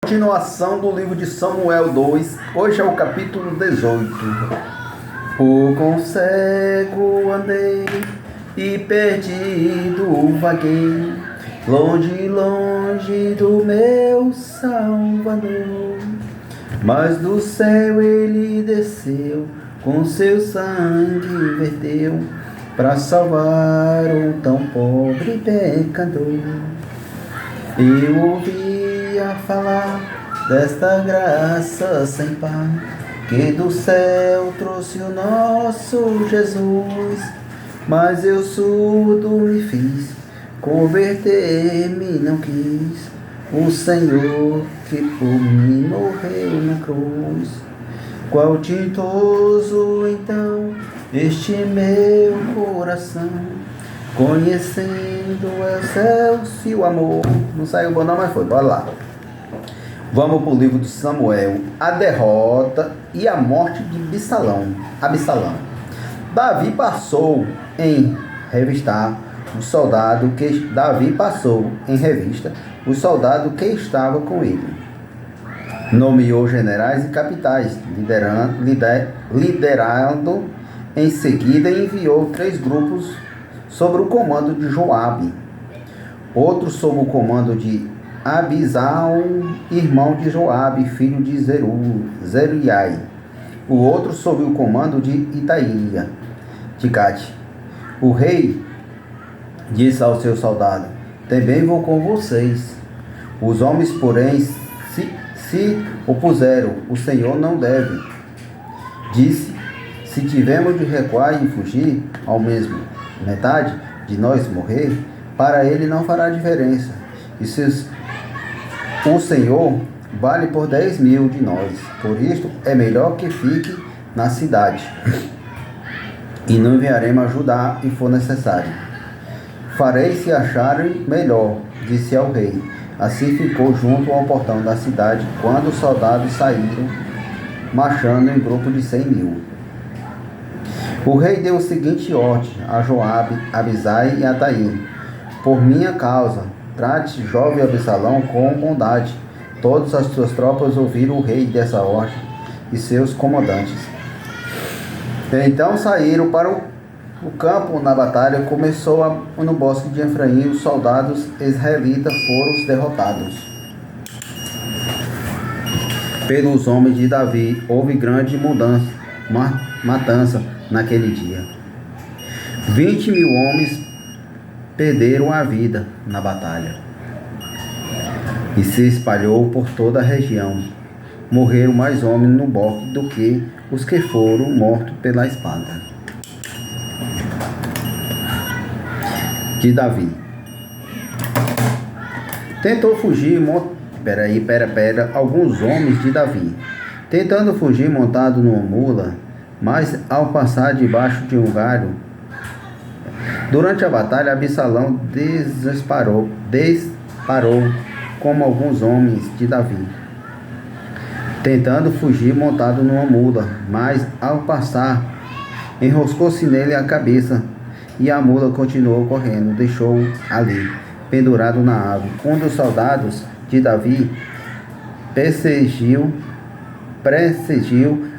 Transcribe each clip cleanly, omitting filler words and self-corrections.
Continuação do livro de Samuel 2, hoje é o capítulo 18. Por quão cego andei e perdido vaguei, longe, longe do meu Salvador. Mas do céu ele desceu, com seu sangue verteu, para salvar um tão pobre pecador. Eu ouvia falar desta graça sem par, que do céu trouxe o nosso Jesus. Mas eu surdo me fiz, converter-me não quis, o Senhor que por mim morreu na cruz. Qual tintoso então este meu coração, conhecendo o excelso e o amor. Não saiu bom não, mas foi, bora lá. Vamos para o livro de Samuel, a derrota e a morte de Absalão. Davi passou em revista os soldados que estavam com ele. Nomeou generais e capitães, liderando em seguida enviou 3 grupos sob o comando de Joabe, outro sob o comando de Abisai, irmão de Joabe, filho de Zeruiai, o outro sob o comando de Itaía, de Gate. O rei disse aos seus soldados: também vou com vocês. Os homens, porém, se opuseram: o Senhor não deve. Disse: se tivermos de recuar e fugir, ao mesmo metade de nós morrer, para ele não fará diferença. E se o Senhor vale por 10.000 de nós, por isto é melhor que fique na cidade, e não enviaremos ajudar e for necessário. Farei se acharem melhor, disse ao rei. Assim ficou junto ao portão da cidade, quando os soldados saíram, marchando em grupo de 100.000. O rei deu o seguinte ordem a Joabe, Abisai e Ataí: por minha causa, trate jovem Absalão com bondade. Todas as suas tropas ouviram o rei dessa ordem e seus comandantes. Então saíram para o campo na batalha. Começou no bosque de Efraim. Os soldados israelitas foram derrotados pelos homens de Davi. Houve grande matança naquele dia. 20.000 homens perderam a vida na batalha, e se espalhou por toda a região. Morreram mais homens no bosque do que os que foram mortos pela espada. De Davi. Tentou fugir, alguns homens de Davi, tentando fugir montado numa mula, mas ao passar debaixo de um galho, durante a batalha, Absalão disparou como alguns homens de Davi, tentando fugir montado numa mula, mas ao passar, enroscou-se nele a cabeça, e a mula continuou correndo, deixou-o ali, pendurado na árvore. Um dos soldados de Davi perseguiu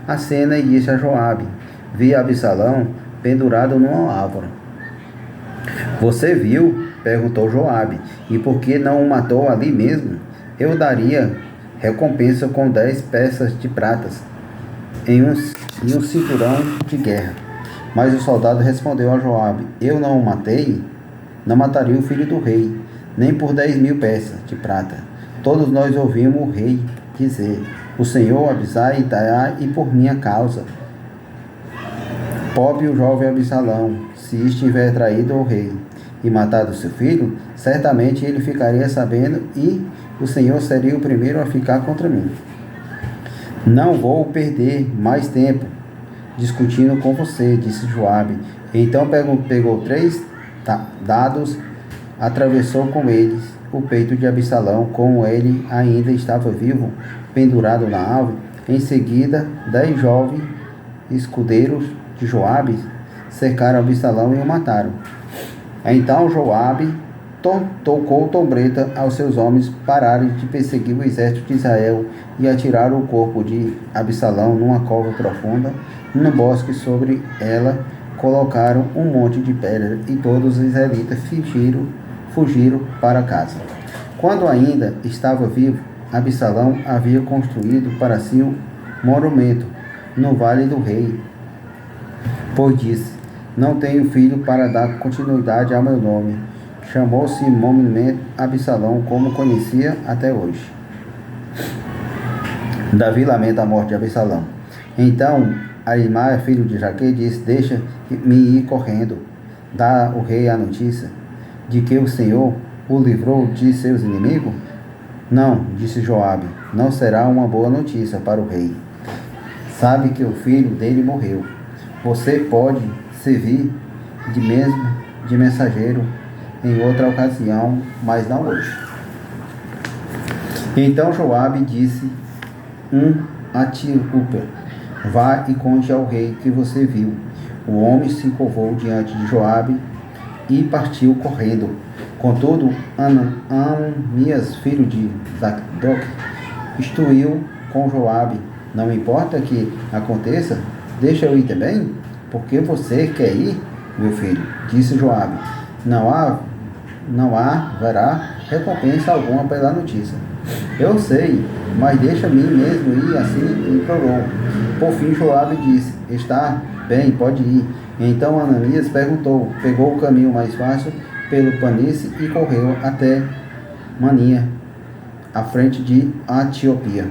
a cena e disse a Joabe: vi Absalão pendurado numa árvore. Você viu? Perguntou Joabe. E por que não o matou ali mesmo? Eu daria recompensa com 10 peças de pratas em um cinturão de guerra. Mas o soldado respondeu a Joabe: eu não o matei, não mataria o filho do rei, nem por 10.000 peças de prata. Todos nós ouvimos o rei dizer: o Senhor Abisai e Itaí, e por minha causa. Pobre o jovem Absalão, se estiver traído ao rei e matado seu filho, certamente ele ficaria sabendo, e o Senhor seria o primeiro a ficar contra mim. Não vou perder mais tempo discutindo com você, disse Joabe. Então pegou 3 dados, atravessou com eles o peito de Absalão, como ele ainda estava vivo, pendurado na árvore. Em seguida, 10 jovens escudeiros de Joabe cercaram Absalão e o mataram. Então Joabe tocou trombeta aos seus homens pararem de perseguir o exército de Israel e atiraram o corpo de Absalão numa cova profunda, no bosque. Sobre ela colocaram um monte de pedra e todos os israelitas fugiram para casa. Quando ainda estava vivo, Absalão havia construído para si um monumento no Vale do Rei, pois disse: não tenho filho para dar continuidade ao meu nome. Chamou-se monumento Absalão, como conhecia até hoje. Davi lamenta a morte de Absalão. Então Ahimaia, filho de Jaque, disse: deixa-me ir correndo, dá ao rei a notícia de que o Senhor o livrou de seus inimigos. Não, disse Joabe, não será uma boa notícia para o rei. Sabe que o filho dele morreu. Você pode servir de mensageiro em outra ocasião, mas não hoje. Então Joabe disse a Atíope: vá e conte ao rei que você viu. O homem se curvou diante de Joabe e partiu correndo. Contudo, Ananias, filho de Zadok, instruiu com Joabe: não importa que aconteça, deixa eu ir também. Por que você quer ir, meu filho? Disse Joabe: não haverá recompensa alguma pela notícia. Eu sei, mas deixa-me mesmo ir. Assim implorou. Por fim Joabe disse: está bem, pode ir. Então Ananias pegou o caminho mais fácil pelo planície e correu até Mania, à frente de Etiópia.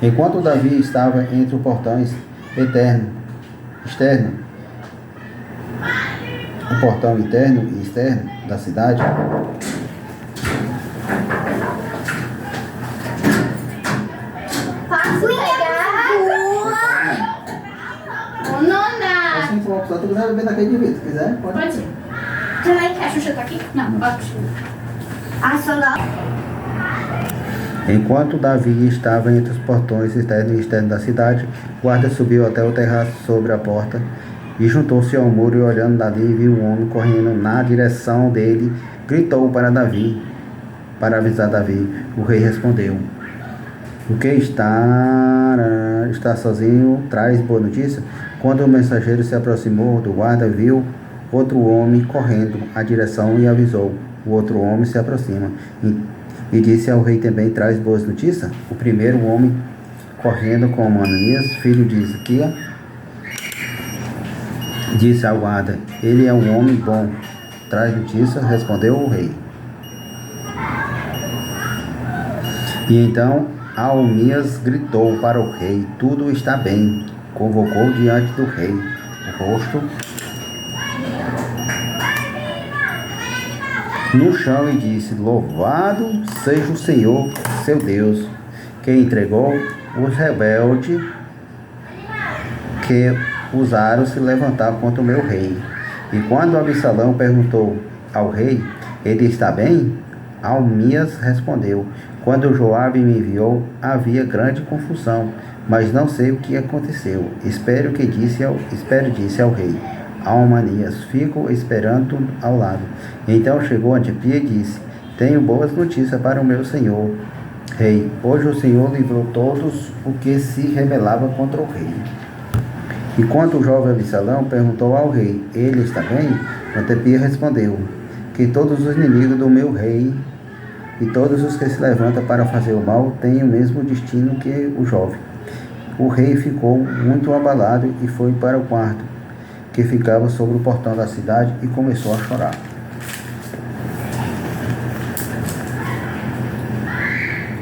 Enquanto Davi estava entre os portões externo, o portão interno e externo da cidade, posso pegar? Ô, nona! assim for uma opção, tu quiser beber daquele de vidro, se quiser, pode. Pode ser. Também quer? A Xuxa tá aqui? Não, pode. A sandália. Enquanto Davi estava entre os portões externo e externo da cidade, o guarda subiu até o terraço sobre a porta e juntou-se ao muro, e olhando dali viu um homem correndo na direção dele. Gritou para avisar Davi. O rei respondeu: o que está sozinho? Traz boa notícia. Quando o mensageiro se aproximou do guarda, viu outro homem correndo à direção e avisou: o outro homem se aproxima. E disse ao rei também: traz boas notícias. O primeiro homem, correndo com Ananias, filho de Ezequias, disse ao guarda: ele é um homem bom, traz notícias. Respondeu o rei. E então Almias gritou para o rei: tudo está bem. Convocou diante do rei o rosto no chão e disse: louvado seja o Senhor, seu Deus, que entregou os rebeldes que ousaram se levantar contra o meu rei. E quando Absalão perguntou ao rei: ele está bem? Almias respondeu: quando Joabe me enviou, havia grande confusão, mas não sei o que aconteceu. Espero, disse ao rei. Ananias: fico esperando ao lado. Então chegou Antipia e disse: tenho boas notícias para o meu senhor rei. Hoje o Senhor livrou todos o que se rebelava contra o rei. E quando o jovem Absalão perguntou ao rei: ele está bem? Antipia respondeu: que todos os inimigos do meu rei e todos os que se levantam para fazer o mal têm o mesmo destino que o jovem. O rei ficou muito abalado e foi para o quarto que ficava sobre o portão da cidade e começou a chorar.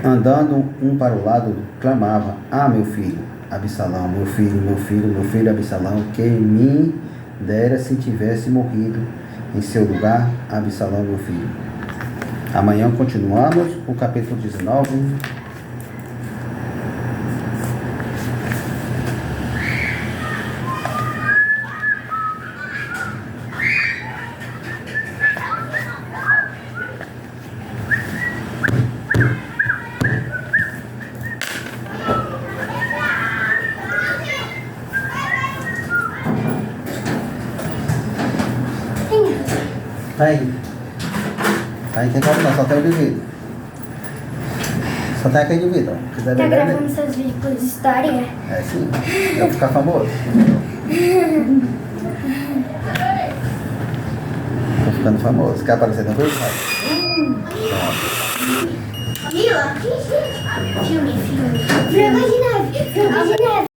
Andando um para o lado, clamava: ah, meu filho Absalão, meu filho Absalão, que me dera se tivesse morrido em seu lugar, Absalão, meu filho. Amanhã continuamos o capítulo 19. Aí. Aí tem como não, só tem o de vidro. Só tem aquele de vidro. Se quiser Tá vender, gravando seus vídeos por história? é sim. Vai ficar famoso. Tô ficando famoso. Quer aparecer no vídeo? Mila? Filme. Branca de Neve.